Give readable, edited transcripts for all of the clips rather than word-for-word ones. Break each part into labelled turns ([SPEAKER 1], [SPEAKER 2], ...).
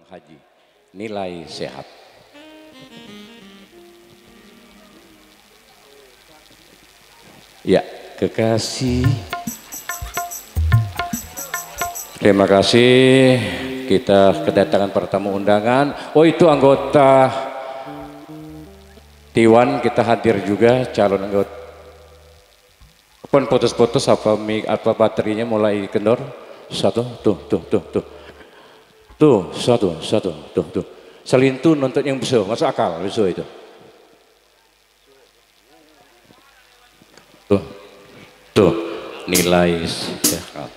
[SPEAKER 1] haji. Nilai sehat. Ya, kekasih. Terima kasih. Kita kedatangan pertamu undangan. Oh, itu anggota Dewan kita hadir juga, calon anggota. Pun putus-putus apa baterainya mulai kendor. Satu, tuh. Selintun nonton yang besar, masuk akal besar itu. Tuh, nilai sehat.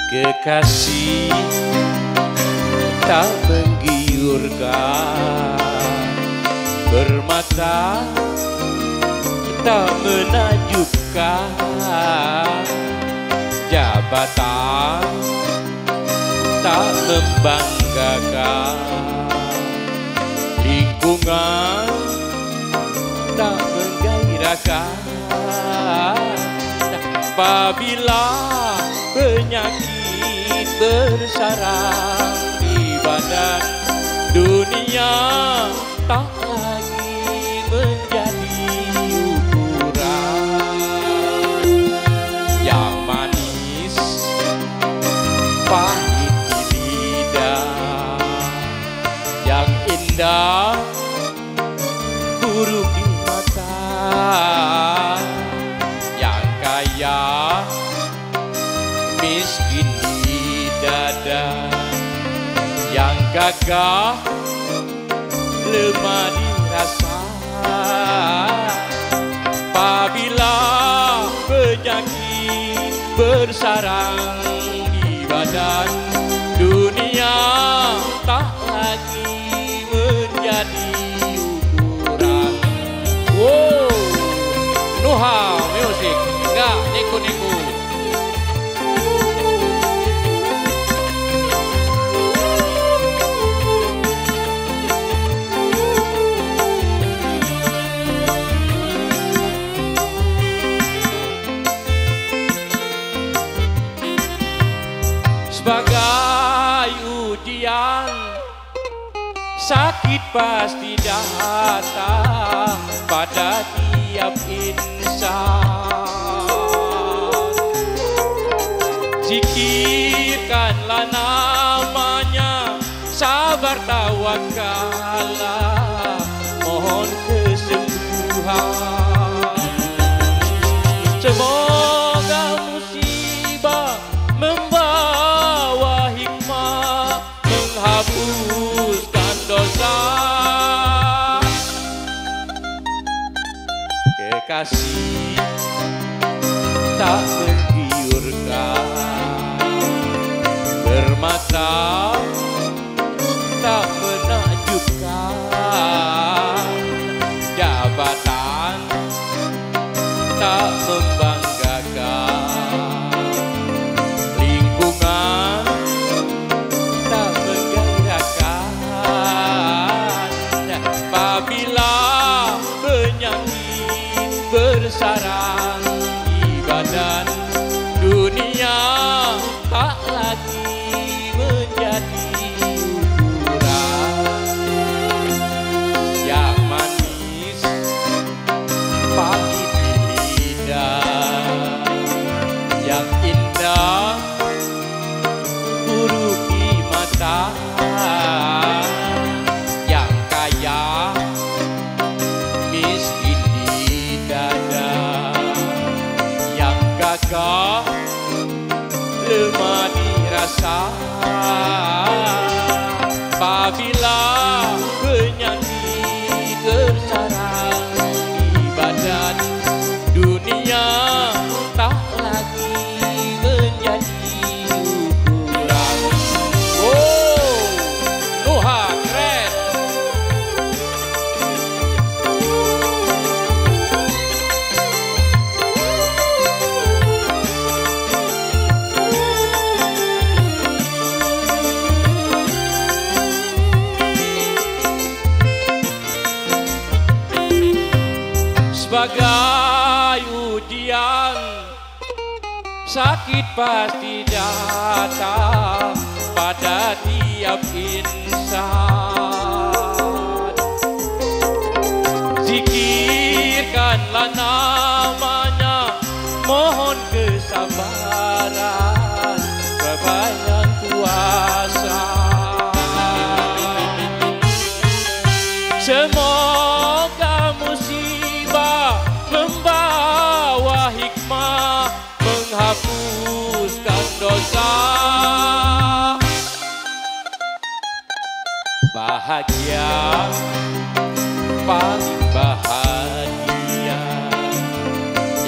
[SPEAKER 1] Kekasih tak menggiurkan, bermata tak menakjubkan, jabatan tak membanggakan, lingkungan tak menggairahkan. Apabila penyakit bersarang di badan, dunia tak lagi menjadi ukuran. Yang manis pahit di lidah, yang indah buruk di mata, yang kaya miskin di dada, yang gagah lemah di rasa. Apabila penyakit bersarang di badan, dunia tak lagi menjadi ukuran. Wow, Nuha Music, enggak niku-niku. Sebagai ujian, sakit pasti datang pada tiap insan. Zikirkanlah namanya, sabar tawakallah, mohon kesembuhan. Semoga musibah membawa hikmah, menghapuskan dosa. Kekasih tak menggiurkan, bermata tak menakjubkan, jabatan tak membanggakan, lingkungan tak menggairahkan. Apabila penyakit bersarang di badan, dunia tak lagi menjadi Sebagai ujian, sakit pasti datang pada tiap insan. Zikirkanlah namanya, mohon kesabaran kepada Yang Kuasa. Semoga musibah membawa hikmah, menghapuskan dosa. Bahagia, paling bahagia,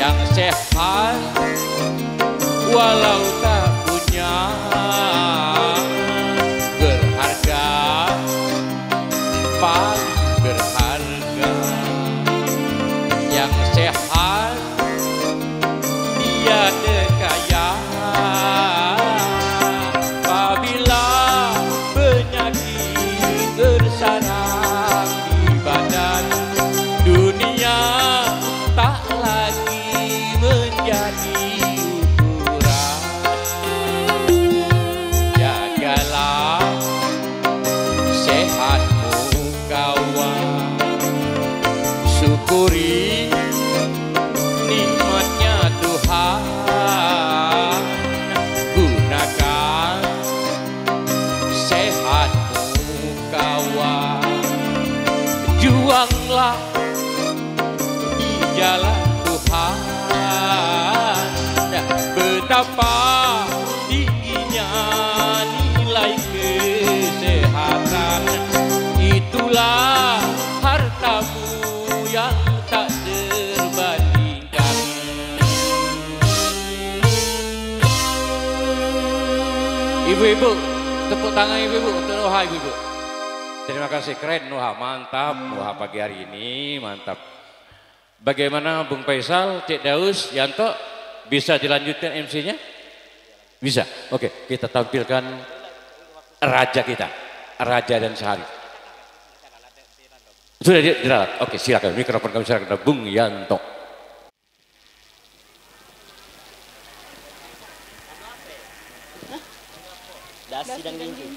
[SPEAKER 1] yang sehat walau tak punya, berharga, paling berharga, yang sehat tiada kaya. Apabila penyakit bersarang di badan, dunia tak lagi menjadi ukuran. Jagalah sehatmu kawan, syukuri nikmatnya Tuhan. Gunakan sehatmu kawan, juanglah di jalan Tuhan. Betapa tingginya nilai kesehatan, itulah hartamu yang tak terbandingkan. Ibu-ibu, tepuk tangan ibu-ibu untuk Noha ibu-ibu. Terima kasih, keren Noha, mantap Noha pagi hari ini, mantap. Bagaimana Bung Faisal, Cik Daus, Yanto, bisa dilanjutkan MC-nya? Bisa, oke, kita tampilkan raja kita, Raja dan Sehari. Sudah diralat, oke silakan, mikrofon kami silakan, Bung Yanto.
[SPEAKER 2] Dasi dan ginju.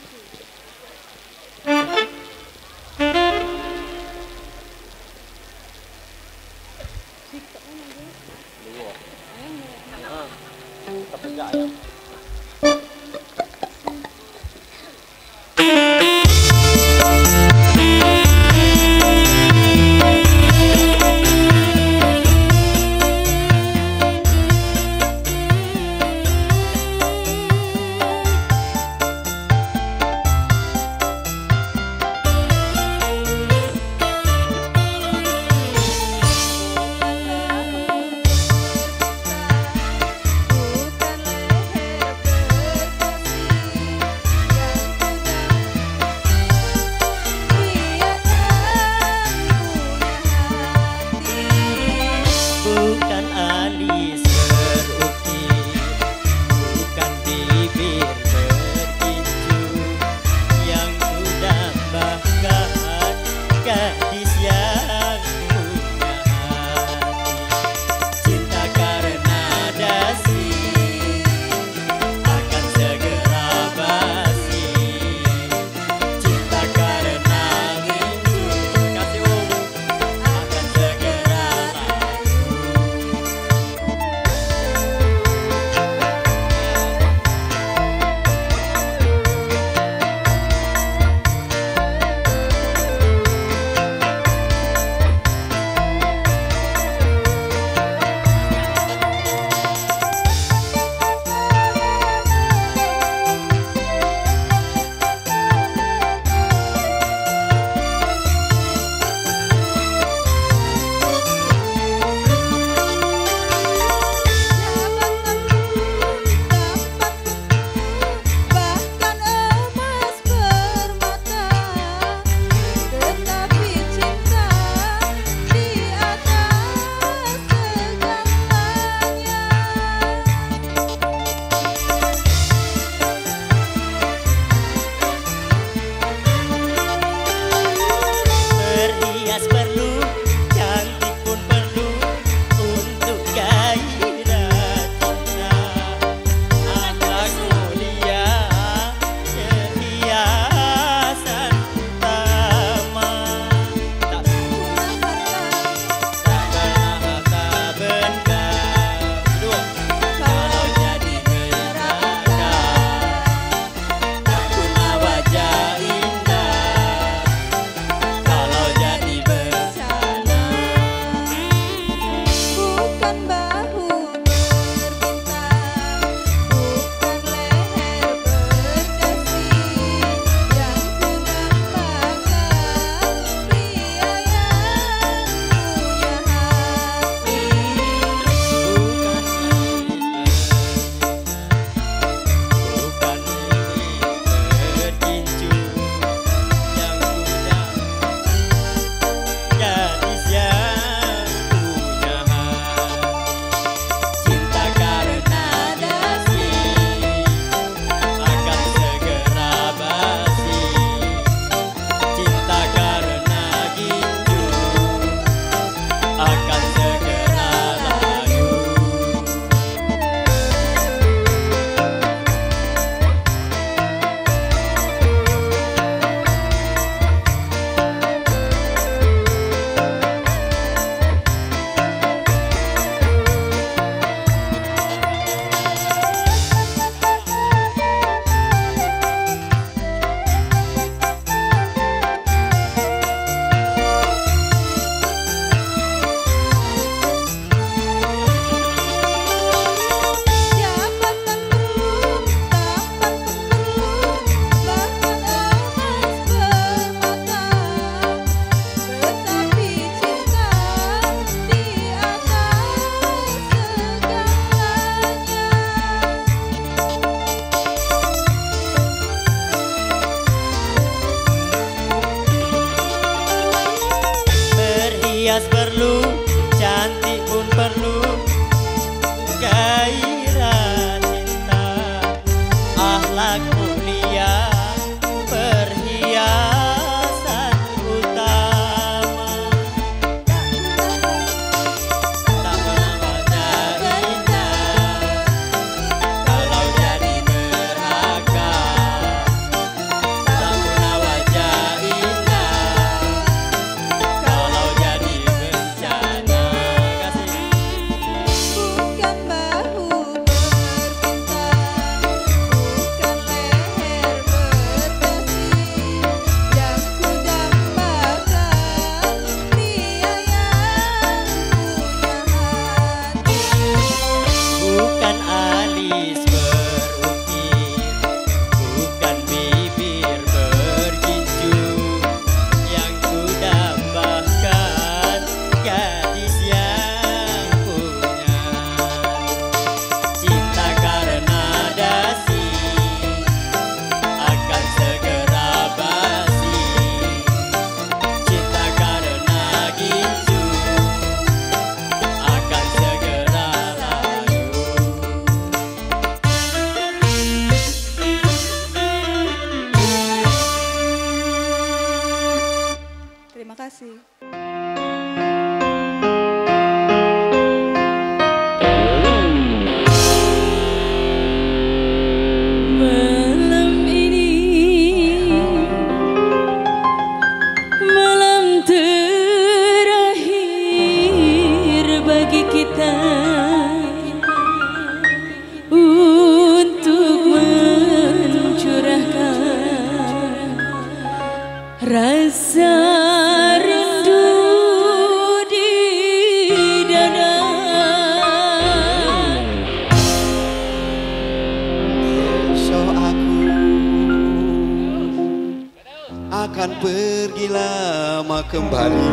[SPEAKER 2] Rias perlu, cantik pun perlu, gairah cinta, akhlak mulia, perhiasan utama. Tak pernah wajah indah, kalau jadi neraka. Tak pernah wajah indah, kalau jadi bencana. Kasih.
[SPEAKER 3] Bukan bahu berpinta, bukan leher berdasi, yang ku dambakan dia yang punya hati.
[SPEAKER 2] Bukan alis berukir, bukan bibir bergincu, yang ku dambakan gadis yang punya cinta karena dasi akan segera basi, cinta karena gincu akan segera lalu.
[SPEAKER 3] Terima kasih.
[SPEAKER 4] Malam ini malam terakhir bagi kita untuk mencurahkan rasa rindu di dada.
[SPEAKER 5] Besok aku akan pergi lama kembali.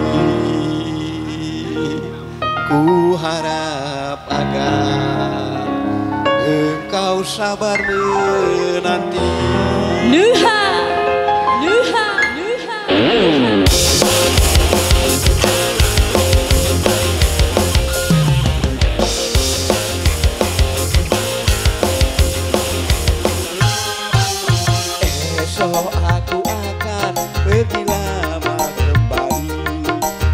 [SPEAKER 5] Ku harap agar engkau sabar menanti.
[SPEAKER 4] Nuha, Nuha, Nuha, Nuha.
[SPEAKER 5] Esok aku akan pergi lama kembali.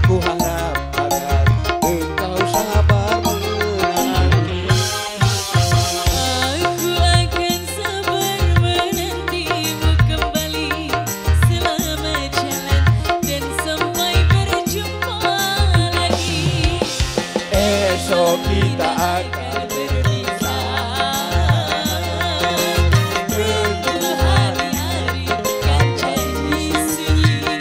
[SPEAKER 5] Ku harap agar engkau sabar menanti.
[SPEAKER 4] Aku akan sabar menantimu kembali selama jalan dan sampai berjumpa lagi.
[SPEAKER 5] Esok kita akan
[SPEAKER 4] Untuk hari-hari kan jadi sunyi.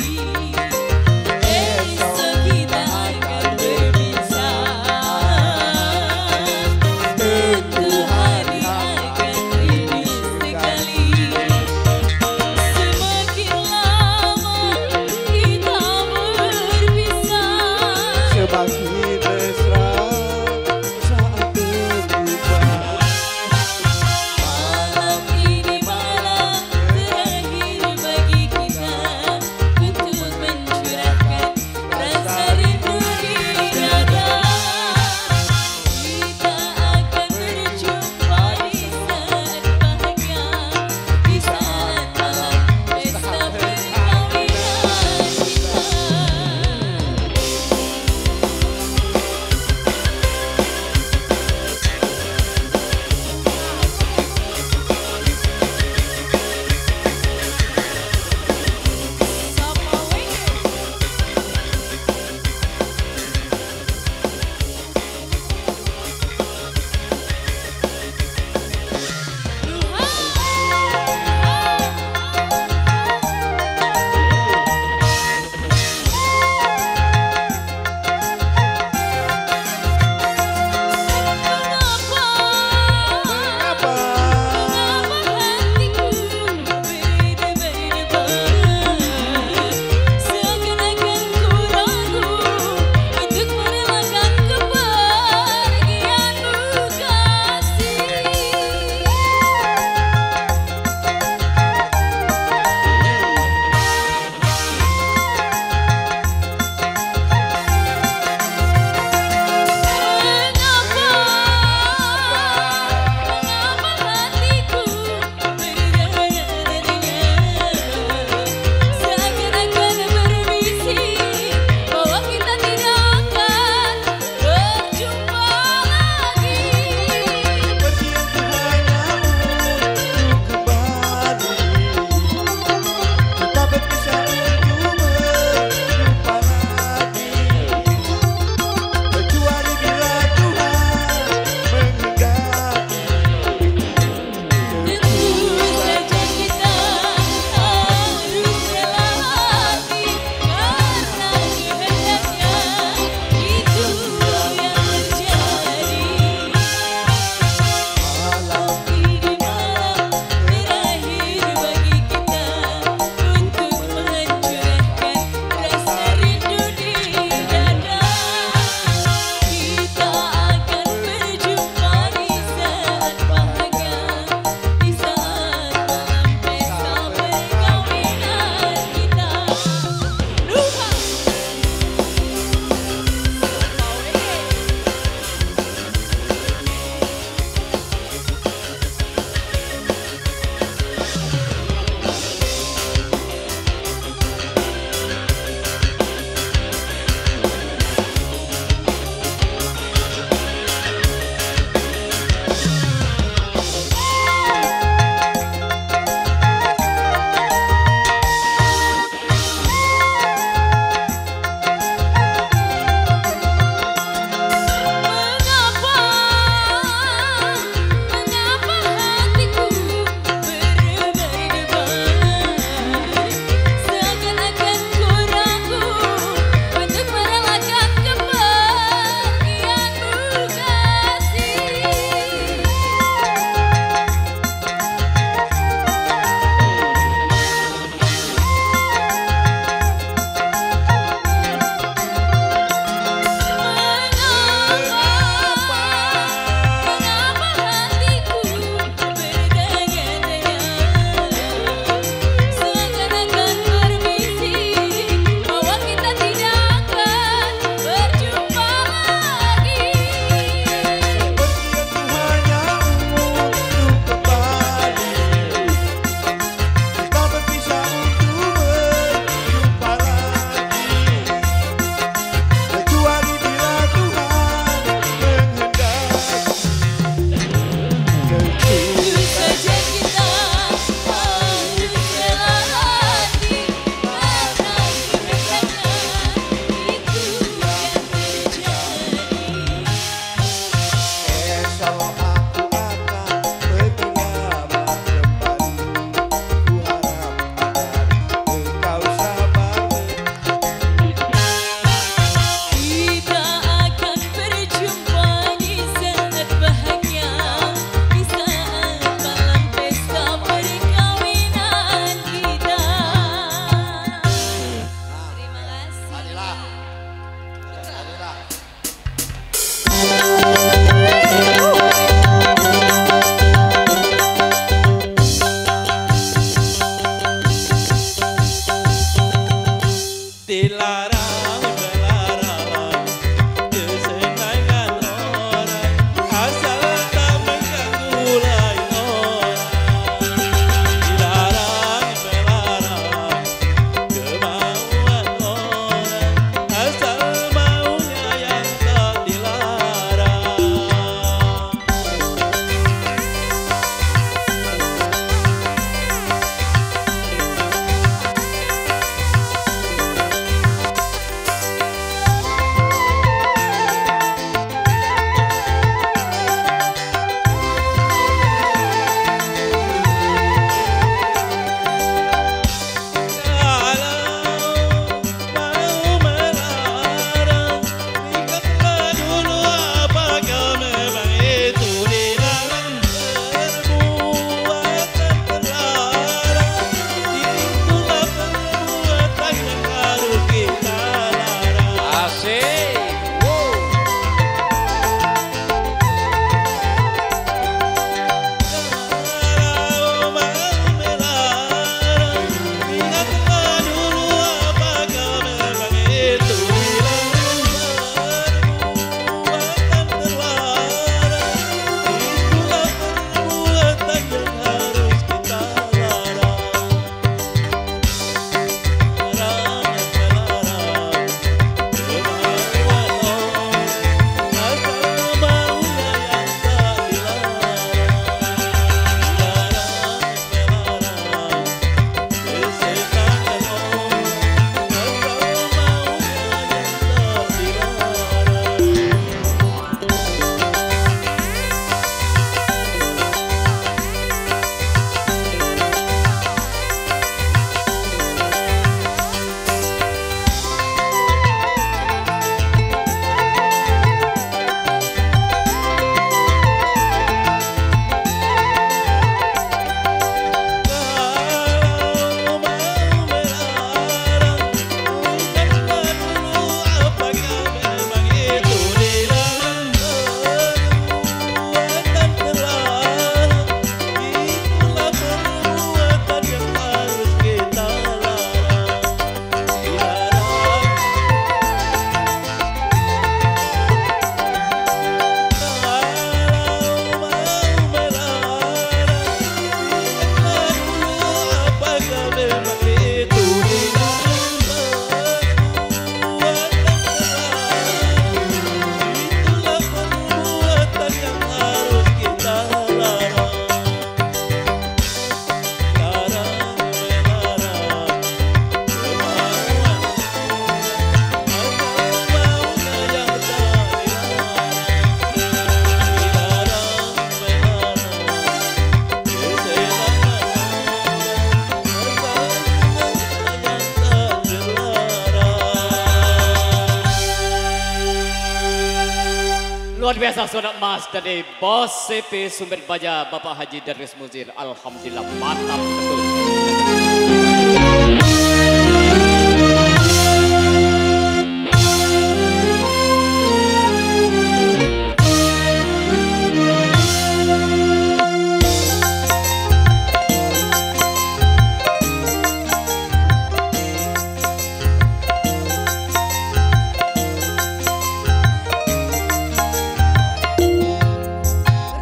[SPEAKER 2] Luar biasa Soda Emas dari Bos CP Sumber Baja Bapak Haji Darwis Muzir. Alhamdulillah mantap betul.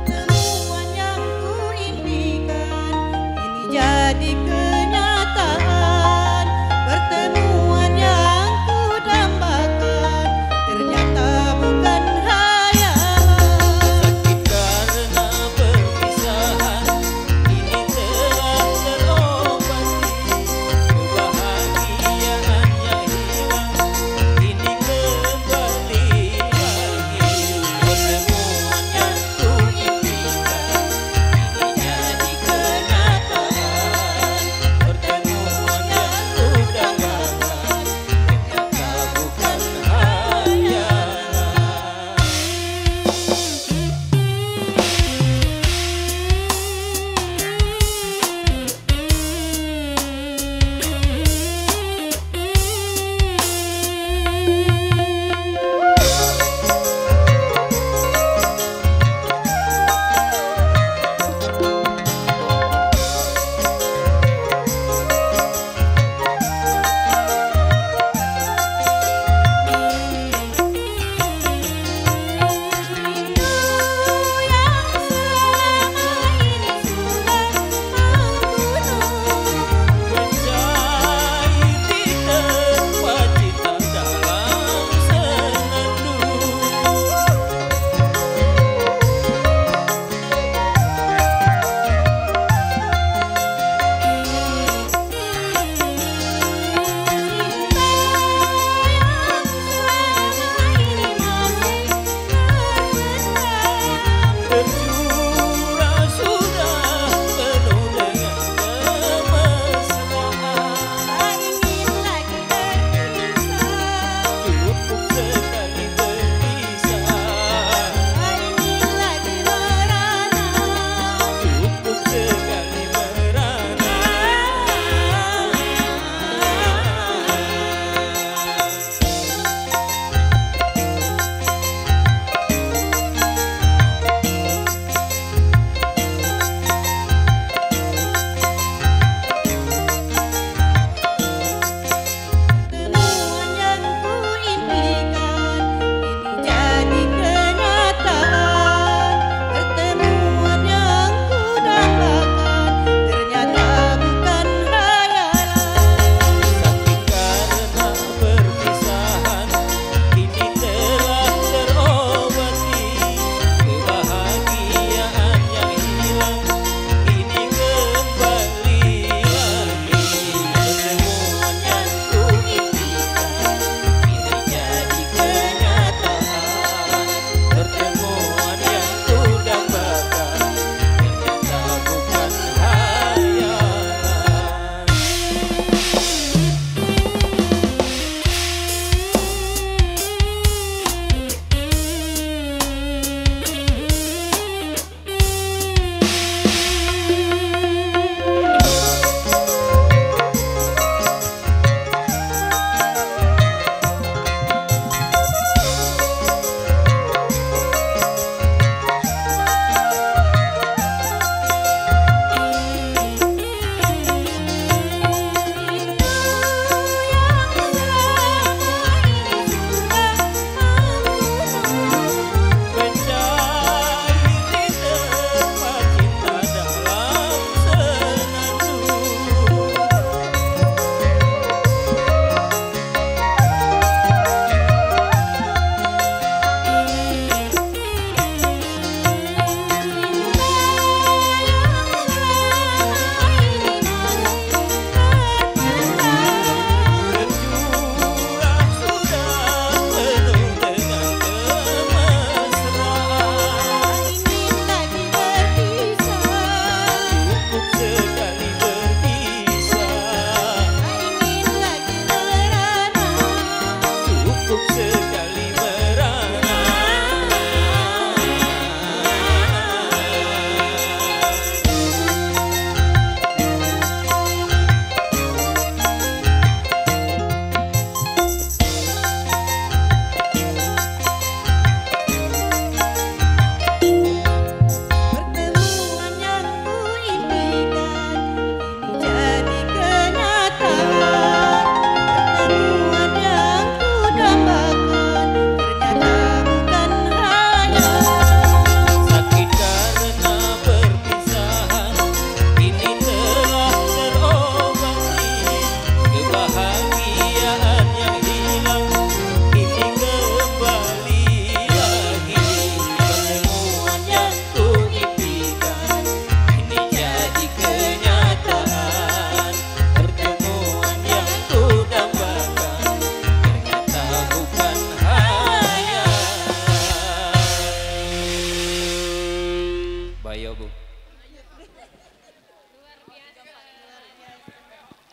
[SPEAKER 3] Pertemuan yang kuimpikan ini jadi kenyataan.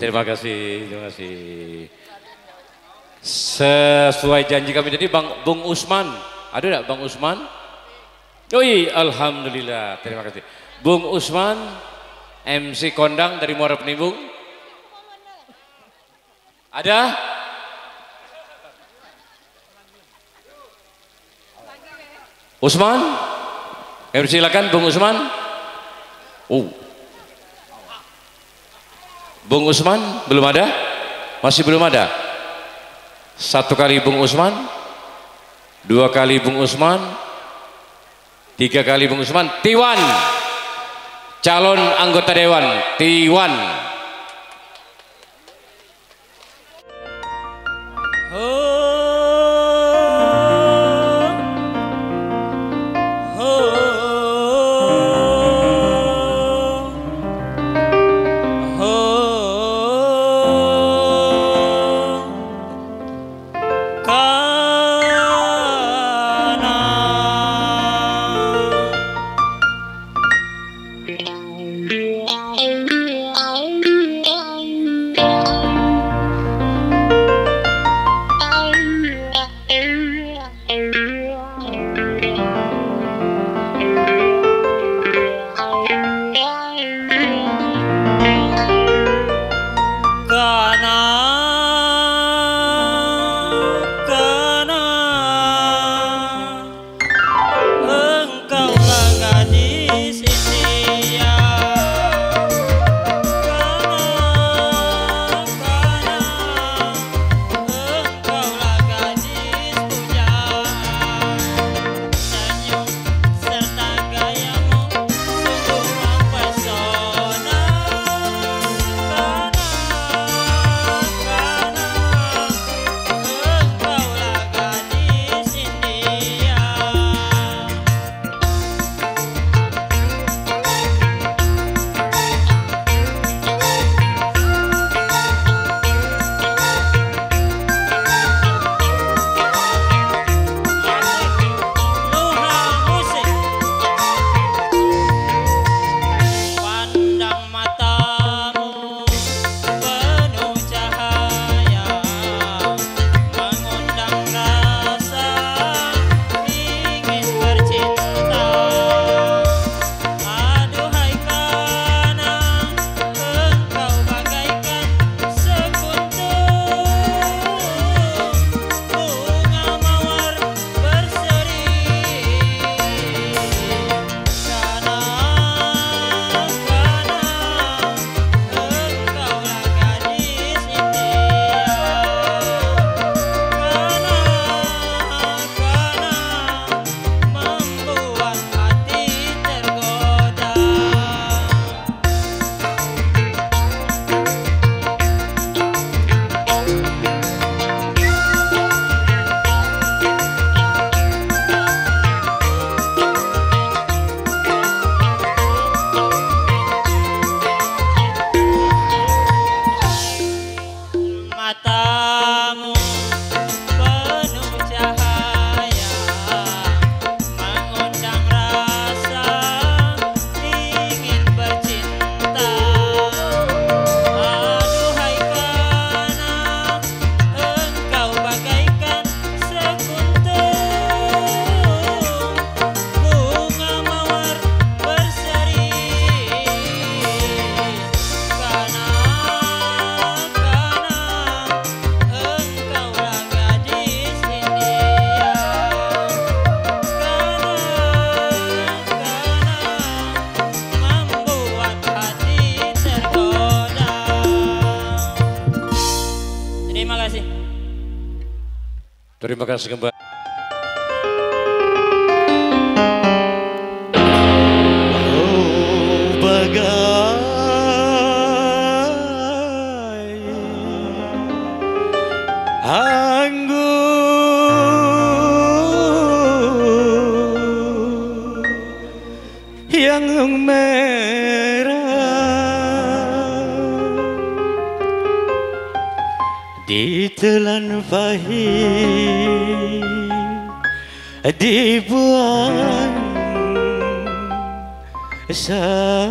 [SPEAKER 1] Terima kasih, terima kasih. Sesuai janji kami tadi, Bung Usman, ada enggak Bang Usman? Yoi, alhamdulillah, terima kasih. Bung Usman, MC kondang dari Muara Penimbung. Ada? Usman? Kami silakan Bung Usman. Bung Usman belum ada? Masih belum ada? Satu kali Bung Usman, dua kali Bung Usman, tiga kali Bung Usman. Tiwan, calon anggota Dewan, Tiwan. Terima kasih kembali.
[SPEAKER 5] Oh, bagai anggur yang merah ditelan pahit dibuang sayang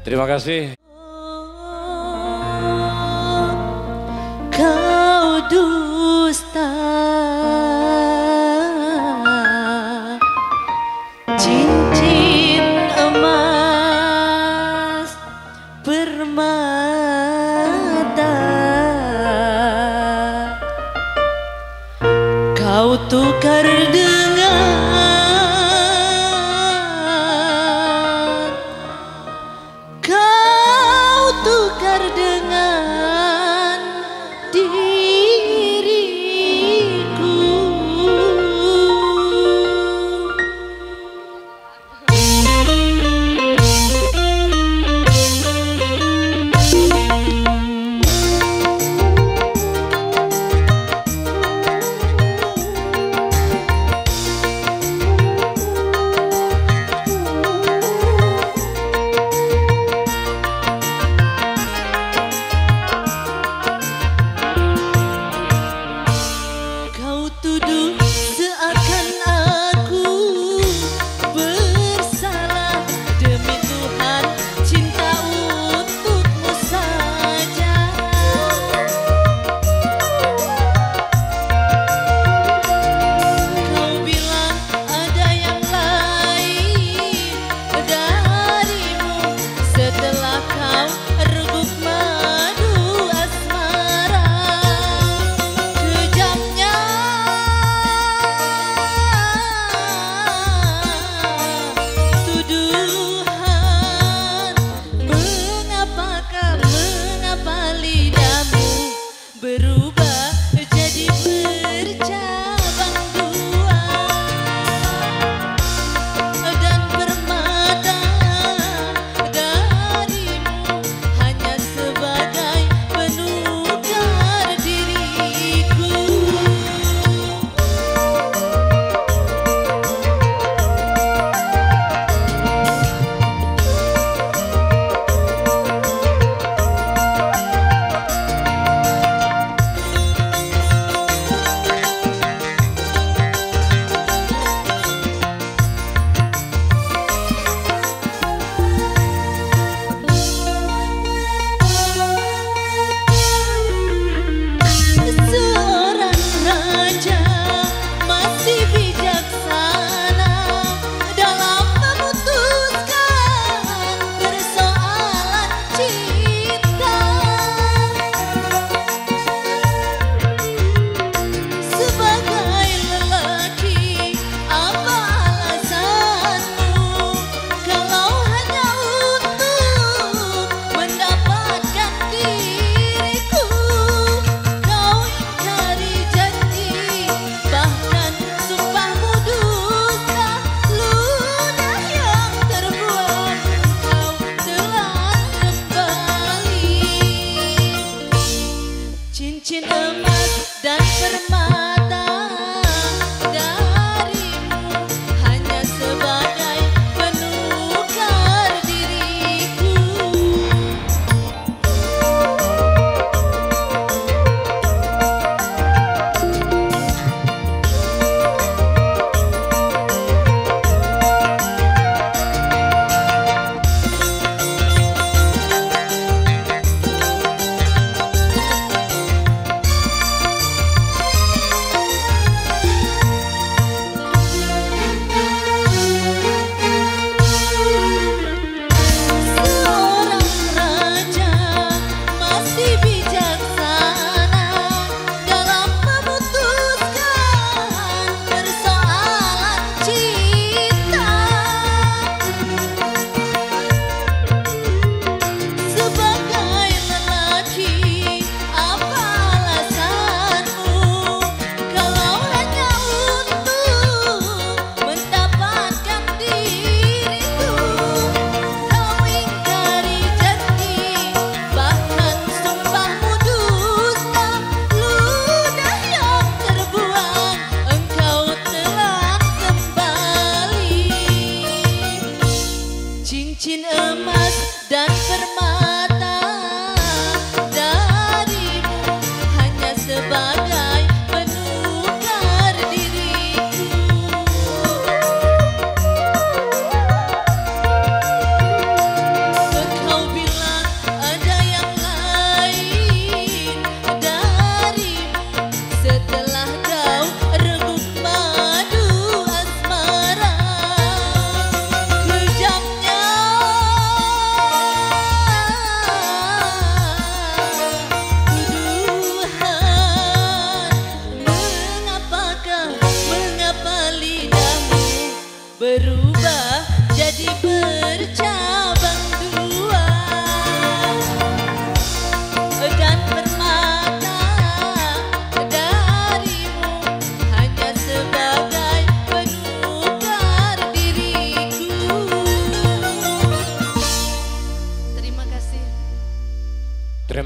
[SPEAKER 1] Terima kasih.
[SPEAKER 4] Kau dusta, cincin emas permata, kau tukar dengan, kau tukar dengan diriku.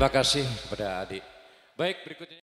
[SPEAKER 1] Terima kasih kepada adik. Baik, berikutnya.